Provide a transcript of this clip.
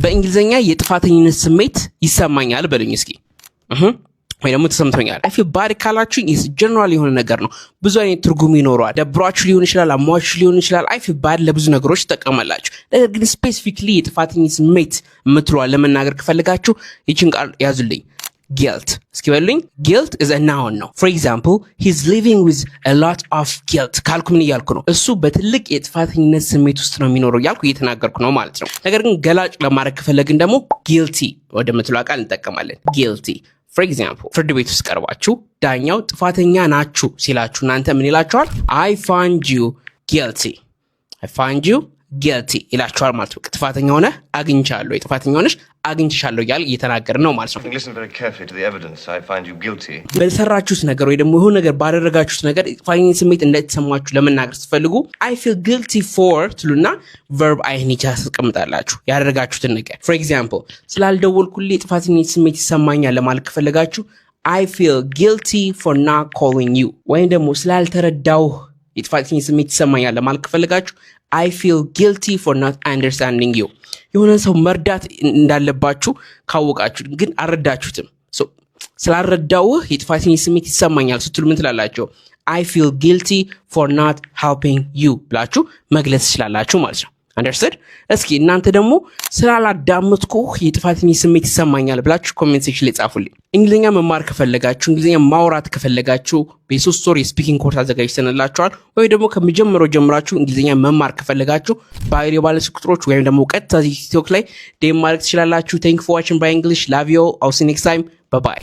በእንግሊዘኛ የጥፋተኝነት ስሜት ይሰማኛል በሉኝ እስኪ። ወይ ደግሞ ተሰምቶኛል። I feel bad ካላችሁ is general የሆነ ነገር ነው። ብዙ አይነት ትርጉም ይኖረዋል። ደብሯችሁ ሊሆን ይችላል፣ አሟችሁ ሊሆን ይችላል። I feel bad ለብዙ ነገሮች ተጠቀማላችሁ። ነገር ግን ስፔሲፊክሊ የጥፋተኝነት ስሜት የምትለዋል ለመናገር ከፈለጋችሁ ይችን ቃል ያዙልኝ። guilt እስኪ በሉኝ። guilt is a noun ነው። for example he's living with a lot of guilt ካልኩ ምን እያልኩ ነው? እሱ በትልቅ የጥፋተኝነት ስሜት ውስጥ ነው የሚኖረው እያልኩ እየተናገርኩ ነው ማለት ነው። ነገር ግን ገላጭ ለማድረግ ከፈለግን ደግሞ guilty ወደ ምትለዋ ቃል እንጠቀማለን። guilty for example ፍርድ ቤት ውስጥ ቀርባችሁ ዳኛው ጥፋተኛ ናችሁ ሲላችሁ እናንተ ምን ይላችኋል? I find you guilty ይላችኋል ማለት ነው። ጥፋተኛ ሆነ አግኝቻለሁ፣ የጥፋተኛ ሆነሽ አግኝቻለሁ እያል እየተናገርን ነው ማለት ነው። Listen very carefully to the evidence. I find you guilty. በሰራችሁት ነገር ወይ ደግሞ የሆነ ነገር ባደረጋችሁት ነገር ጥፋተኝነት ስሜት እንደተሰማችሁ ለመናገር ስትፈልጉ I feel guilty for ትሉና verb ing ታስቀምጣላችሁ ያደረጋችሁትን ነገር። for example ስላልደወልኩልኝ ጥፋተኝነት ስሜት ይሰማኛል ለማለት ከፈለጋችሁ I feel guilty for not calling you ወይም ደግሞ ስላልተረዳው የጥፋተኝነት ስሜት ይሰማኛል ለማለት ከፈለጋችሁ I feel guilty for not understanding you የሆነ ሰው መርዳት እንዳለባችሁ ካወቃችሁ ግን አልረዳችሁትም። ስላልረዳውህ የጥፋተኝነት ስሜት ይሰማኛል ስትሉ ምን ትላላችሁ? I feel guilty for not helping you ብላችሁ መግለጽ ትችላላችሁ ማለት ነው። አንደርስታንድ? እስኪ እናንተ ደግሞ ስላላዳመጥኩህ የጥፋተኝነት ስሜት ይሰማኛል ብላችሁ ኮሜንት ሴክሽን ላይ ጻፉልኝ። እንግሊዝኛ መማር ከፈለጋችሁ እንግሊዝኛ ማውራት ከፈለጋችሁ በ3 ወር የስፒኪንግ ኮርስ አዘጋጅተንላችኋል። ወይ ደግሞ ከመጀመሪያው ጀምራችሁ እንግሊዝኛ መማር ከፈለጋችሁ ባይሪ ባለ ቁጥሮች ወይም ደግሞ ቀጥታ ቲክቶክ ላይ ዴም ማድረግ ትችላላችሁ። Thank you for watching by English. Love you all. I'll see you next time. Bye bye.